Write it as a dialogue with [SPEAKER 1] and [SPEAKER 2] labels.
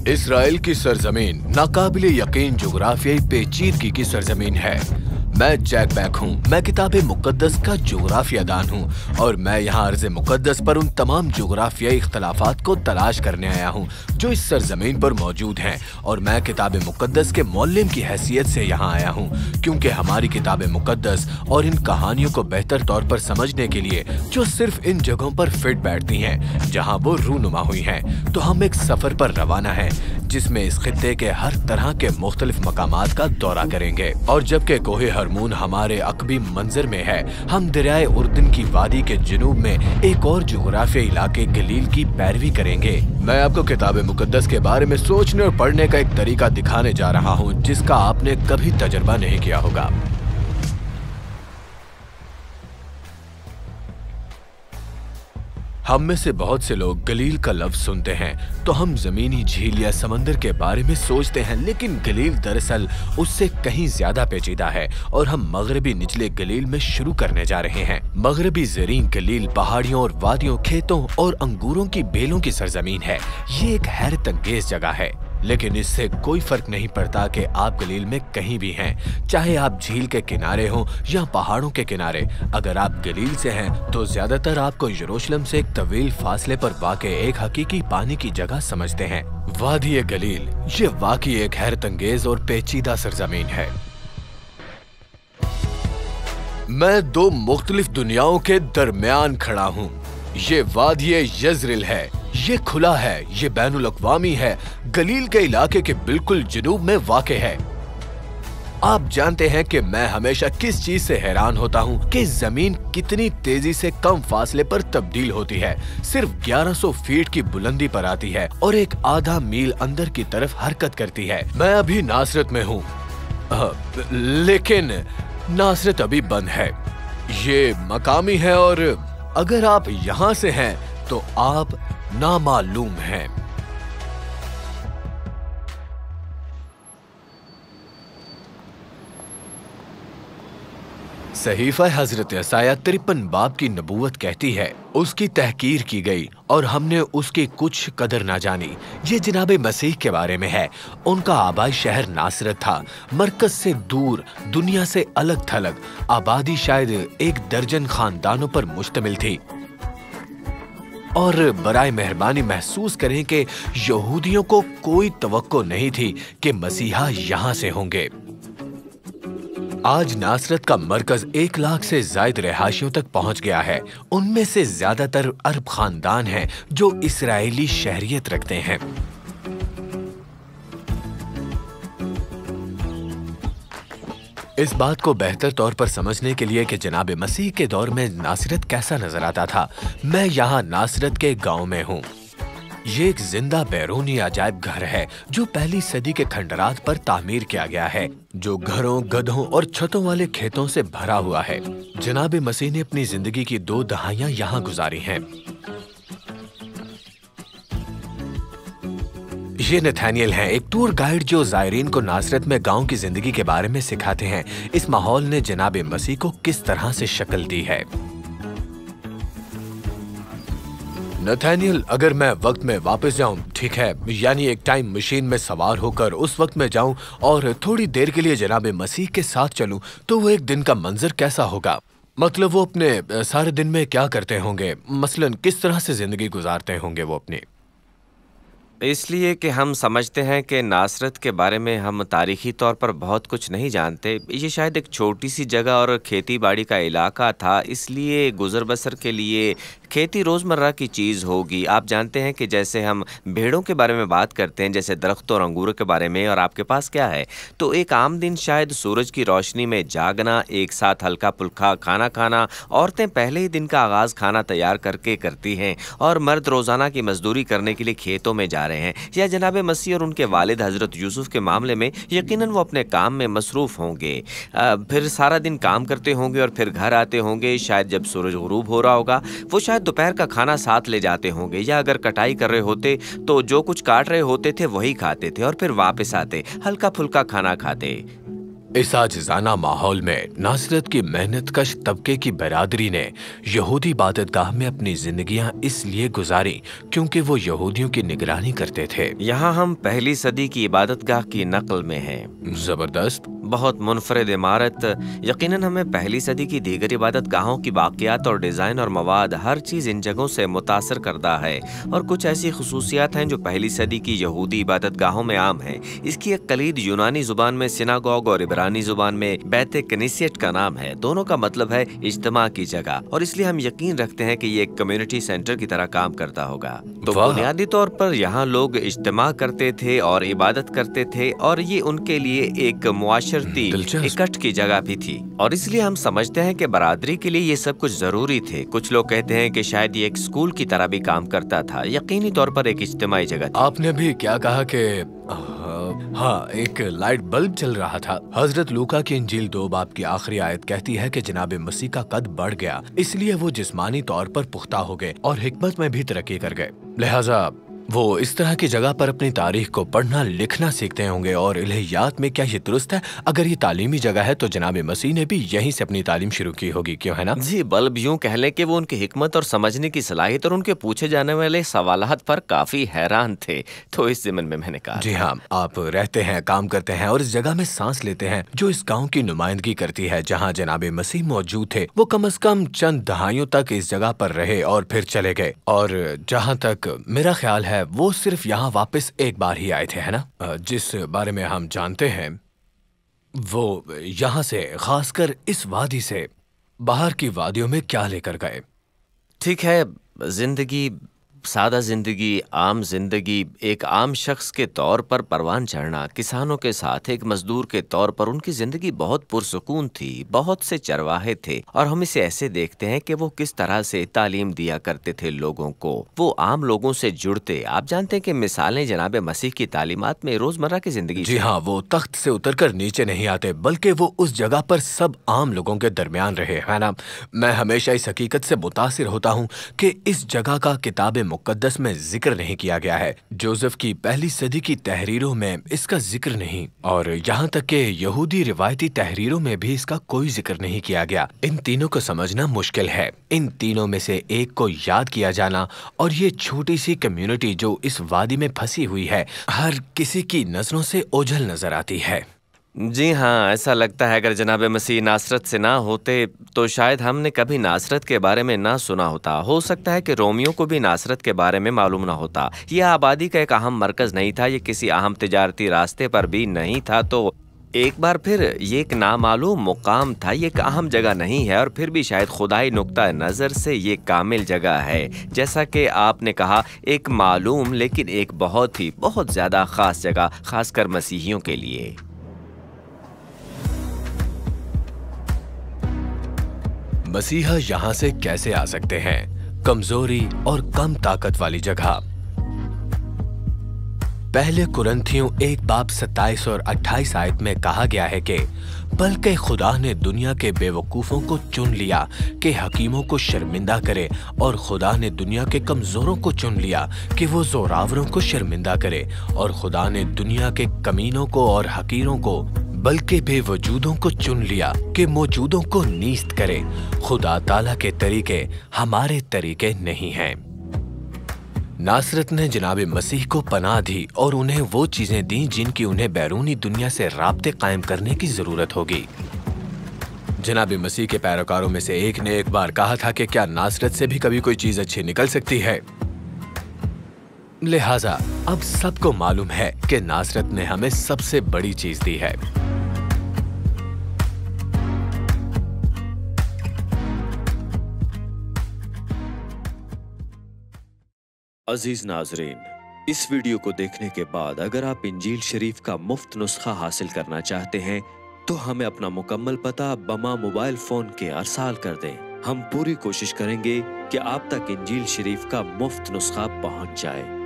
[SPEAKER 1] Israel की सरजमीन नाकाबिले यकीन जुग्राफियाई पेचीदगी की सरजमीन है। मैं जैक बैक हूँ। मैं किताबे मुकद्दस का जुग्राफियादान हूँ और मैं यहाँ अर्ज़े मुकद्दस पर उन तमाम जुग्राफियाई इख्तलाफात को तलाश करने आया हूँ जो इस सरजमीन पर मौजूद हैं। और मैं किताबे मुकद्दस के मौल्लिम की हैसियत से यहाँ आया हूँ क्योंकि हमारी किताबे मुकद्दस और इन कहानियों को बेहतर तौर पर समझने के लिए जो सिर्फ इन जगहों पर फिट बैठती हैं जहाँ वो रूनुमा हुई हैं, तो हम एक सफर पर रवाना हैं जिसमें इस खित्ते के हर तरह के मुख्तलिफ मकामात का दौरा करेंगे। और जबकि कोहे हरमून हमारे अकबी मंजर में है, हम दरियाए उर्दन की वादी के जुनूब में एक और जुग्राफियाई इलाके गलील की पैरवी करेंगे। मैं आपको किताबे मुकद्दस के बारे में सोचने और पढ़ने का एक तरीका दिखाने जा रहा हूँ जिसका आपने कभी तजुर्बा नहीं किया होगा। हम में से बहुत से लोग गलील का लफ्ज सुनते हैं तो हम जमीनी झील या समंदर के बारे में सोचते हैं, लेकिन गलील दरअसल उससे कहीं ज्यादा पेचीदा है और हम मगरबी निचले गलील में शुरू करने जा रहे हैं। मगरबी ज़रीन गलील पहाड़ियों और वादियों, खेतों और अंगूरों की बेलों की सरजमीन है। ये एक हैरत अंगेज जगह है, लेकिन इससे कोई फर्क नहीं पड़ता कि आप गलील में कहीं भी हैं, चाहे आप झील के किनारे हों या पहाड़ों के किनारे। अगर आप गलील से हैं तो ज्यादातर आपको यरूशलेम से एक तवील फासले पर वाक़े एक हकीकी पानी की जगह समझते हैं। वादी गलील ये वाकई एक हैरत अंगेज और पेचीदा सरजमीन है। मैं दो मुख्तलिफ दुनियाओं के दरमियान खड़ा हूँ। ये वादी यज़रिल है, ये खुला है, ये बैनुल अक़वामी है, गलील के इलाके के बिल्कुल जनूब में वाक़े है। आप जानते हैं कि मैं हमेशा किस चीज से हैरान होता हूँ कि जमीन कितनी तेजी से कम फासले पर तब्दील होती है। सिर्फ 1100 फीट की बुलंदी पर आती है और एक आधा मील अंदर की तरफ हरकत करती है। मैं अभी नासरत में हूँ, लेकिन नासरत अभी बंद है। ये मकामी है और अगर आप यहाँ से हैं तो आप नामालूम हैं। सहीफा हजरत यसाया 53 बाब की नबूवत कहती है, उसकी तहकीर की गई और हमने उसकी कुछ कदर ना जानी। ये जनाबे मसीह के बारे में है। उनका आबाई शहर नासरत था, मरकज से दूर, दुनिया से अलग थलग। आबादी शायद 1 दर्जन खानदानों पर मुश्तमिल थी। और बराए मेहरबानी महसूस करें कि यहूदियों को कोई तवक्को नहीं थी कि मसीहा यहाँ से होंगे। आज नासरत का मरकज 1 लाख से ज्यादा रिहायशियों तक पहुंच गया है। उनमें से ज्यादातर अरब खानदान हैं जो इसराइली शहरियत रखते हैं। इस बात को बेहतर तौर पर समझने के लिए कि जनाब मसीह के दौर में नासरत कैसा नजर आता था, मैं यहाँ नासरत के गांव में हूँ। ये एक जिंदा बैरूनी अजायब घर है जो पहली सदी के खंडरात पर तामीर किया गया है, जो घरों, गधों और छतों वाले खेतों से भरा हुआ है। जनाब मसीह ने अपनी जिंदगी की 2 दहाइयां यहाँ गुजारी हैं। ये नथानियल हैं, एक टूर गाइड जो जायरीन को नासरत में गांव की जिंदगी के बारे में सिखाते हैं। इस माहौल ने जनाब मसीह को किस तरह से शक्ल दी है। नथानियल, अगर मैं वक्त में वापस जाऊं, ठीक है, यानी एक टाइम मशीन में सवार होकर उस वक्त में जाऊं और थोड़ी देर के लिए जनाब मसीह के साथ चलूं, तो वो एक दिन का मंजर कैसा होगा? मतलब वो अपने सारे दिन में क्या करते होंगे, मसलन किस तरह से जिंदगी गुजारते होंगे वो अपनी।
[SPEAKER 2] इसलिए कि हम समझते हैं कि नासरत के बारे में हम तारीखी तौर पर बहुत कुछ नहीं जानते। ये शायद एक छोटी सी जगह और खेती बाड़ी का इलाका था, इसलिए गुजर बसर के लिए खेती रोज़मर्रा की चीज़ होगी। आप जानते हैं कि जैसे हम भेड़ों के बारे में बात करते हैं, जैसे दरख्त और अंगूरों के बारे में, और आपके पास क्या है, तो एक आम दिन शायद सूरज की रोशनी में जागना, एक साथ हल्का फुल्का खाना खाना। औरतें पहले ही दिन का आगाज़ खाना तैयार करके करती हैं और मर्द रोज़ाना की मजदूरी करने के लिए खेतों में जा रहे हैं। या जनाब मसीह और उनके वालिद हज़रत यूसुफ के मामले में यकीनन वो अपने काम में मसरूफ़ होंगे। फिर सारा दिन काम करते होंगे और फिर घर आते होंगे। शायद जब सूरज गुरूब हो रहा होगा वो शायद दोपहर का खाना साथ ले जाते होंगे, या अगर कटाई कर रहे होते तो जो कुछ काट रहे होते थे वही खाते थे और फिर वापस आते हल्का फुल्का खाना खाते।
[SPEAKER 1] इस आजिज़ाना माहौल में नासरत की मेहनत कश तबके की बरादरी ने यहूदी इबादतगाह में अपनी जिंदगियां इसलिए गुजारी क्योंकि वो यहूदियों की निगरानी करते थे।
[SPEAKER 2] यहाँ हम पहली सदी की इबादतगाह की नकल में हैं।
[SPEAKER 1] जबरदस्त।
[SPEAKER 2] बहुत मुनफरद इमारत। यकीनन हमें पहली सदी की दीगर इबादतगाहों की बाक़ियात और डिज़ाइन और मवाद हर चीज़ इन जगहों से मुतासर करदा है, और कुछ ऐसी खसूसियात हैं जो पहली सदी की यहूदी इबादतगाहों में आम हैं। इसकी एक कलीद यूनानी ज़ुबान में सिनागोग और इब्रानी ज़ुबान में बैत कनीसियत का नाम है। दोनों का मतलब है इज्तिमा की जगह, और इसलिए हम यकीन रखते हैं कि ये एक कम्युनिटी सेंटर की तरह काम करता होगा। तो बुनियादी तौर पर यहाँ लोग इज्तिमा करते थे और इबादत करते थे, और ये उनके लिए एक मुआशरती इकट्ठ की जगह भी थी, और इसलिए हम समझते हैं कि बरादरी के लिए ये सब कुछ जरूरी थे। कुछ लोग कहते हैं कि शायद ये एक स्कूल की तरह भी काम करता था, यकीनी तौर पर एक इज्तिमाई जगह थी।
[SPEAKER 1] आपने भी क्या कहा कि हाँ, एक लाइट बल्ब चल रहा था। हजरत लूका की इंजील 2 बाब की आखिरी आयत कहती है कि जनाब मसीह का कद बढ़ गया, इसलिए वो जिस्मानी तौर पर पुख्ता हो गए और हिकमत में भी तरक्की कर गए। लिहाजा वो इस तरह की जगह पर अपनी तारीख को पढ़ना लिखना सीखते होंगे। और इल्हियात में क्या ये दुरुस्त है? अगर ये तालीमी जगह है तो जनाब मसीह ने भी यहीं से अपनी तालीम शुरू की होगी, क्यों है ना?
[SPEAKER 2] जी, बल्ब यूं कह लें कि वो उनकी हिकमत और समझने की सलाहियत और उनके पूछे जाने वाले सवालात पर काफी हैरान थे। तो इस ज़िमन में मैंने कहा,
[SPEAKER 1] जी हाँ, आप रहते हैं, काम करते हैं और इस जगह में सांस लेते हैं जो इस गाँव की नुमाइंदगी करती है। जहाँ जनाब मसीह मौजूद थे, वो कम अज कम चंद दहाइयों तक इस जगह पर रहे और फिर चले गए। और जहाँ तक मेरा ख्याल है वो सिर्फ यहाँ वापस एक बार ही आए थे, है ना? जिस बारे में हम जानते हैं वो यहाँ से, खासकर इस वादी से बाहर की वादियों में क्या लेकर गए?
[SPEAKER 2] ठीक है, जिंदगी, सादा जिंदगी, आम जिंदगी, एक आम शख्स के तौर पर परवान चढ़ना, किसानों के साथ एक मजदूर के तौर पर उनकी जिंदगी बहुत पुरसुकून थी। बहुत से चरवाहे थे, और हम इसे ऐसे देखते हैं कि वो किस तरह से तालीम दिया करते थे लोगों को। वो आम लोगों से जुड़ते। आप जानते हैं कि मिसालें जनाब मसीह की तालीमात में रोजमर्रा की जिंदगी।
[SPEAKER 1] जी हाँ, वो तख्त से उतरकर नीचे नहीं आते, बल्कि वो उस जगह पर सब आम लोगों के दरमियान रहे, है ना? मैं हमेशा इस हकीकत से मुतासिर होता हूँ कि इस जगह का किताब मुकद्दस में जिक्र नहीं किया गया है। जोसेफ की पहली सदी की तहरीरों में इसका जिक्र नहीं, और यहाँ तक कि यहूदी रिवायती तहरीरों में भी इसका कोई जिक्र नहीं किया गया। इन तीनों को समझना मुश्किल है। इन तीनों में से एक को याद किया जाना, और ये छोटी सी कम्युनिटी जो इस वादी में फंसी हुई है, हर किसी की नजरों से ओझल नजर आती है।
[SPEAKER 2] जी हाँ, ऐसा लगता है अगर जनाब मसीह नासरत से ना होते तो शायद हमने कभी नासरत के बारे में ना सुना होता। हो सकता है कि रोमियों को भी नासरत के बारे में मालूम ना होता। यह आबादी का एक अहम मरकज़ नहीं था, ये किसी अहम तिजारती रास्ते पर भी नहीं था। तो एक बार फिर ये एक नामालूम मुकाम था, ये एक अहम जगह नहीं है, और फिर भी शायद खुदाई नुक्ता नज़र से ये कामिल जगह है। जैसा कि आपने कहा, एक मालूम लेकिन एक बहुत ज़्यादा ख़ास जगह, ख़ासकर मसीहियों के लिए।
[SPEAKER 1] मसीहा यहाँ से कैसे आ सकते हैं? कमजोरी और कम ताकत वाली जगह। पहले कुरंथियों 1 बाब 27 और 28 आयत में कहा गया है कि बल्कि खुदा ने दुनिया के बेवकूफों को चुन लिया कि हकीमों को शर्मिंदा करे, और खुदा ने दुनिया के कमजोरों को चुन लिया कि वो जोरावरों को शर्मिंदा करे, और खुदा ने दुनिया के कमीनों को और हकीरों को बल्कि बेवजूदों को चुन लिया कि मौजूदों को नीस्त करे। खुदा ताला के तरीके हमारे तरीके नहीं हैं। नासरत ने जनाब मसीह को पनाह दी और उन्हें वो चीजें दी जिनकी उन्हें बैरूनी दुनिया से राब्ते कायम करने की जरूरत होगी। जनाब मसीह के पैरोकारों में से एक ने एक बार कहा था कि क्या नासरत से भी कभी कोई चीज अच्छी निकल सकती है? लिहाजा अब सबको मालूम है कि नासरत ने हमें सबसे बड़ी चीज दी है।
[SPEAKER 3] अजीज नाजरीन, इस वीडियो को देखने के बाद अगर आप इंजील शरीफ का मुफ्त नुस्खा हासिल करना चाहते हैं तो हमें अपना मुकम्मल पता बमा मोबाइल फोन के अरसाल कर दें। हम पूरी कोशिश करेंगे कि आप तक इंजील शरीफ का मुफ्त नुस्खा पहुंच जाए।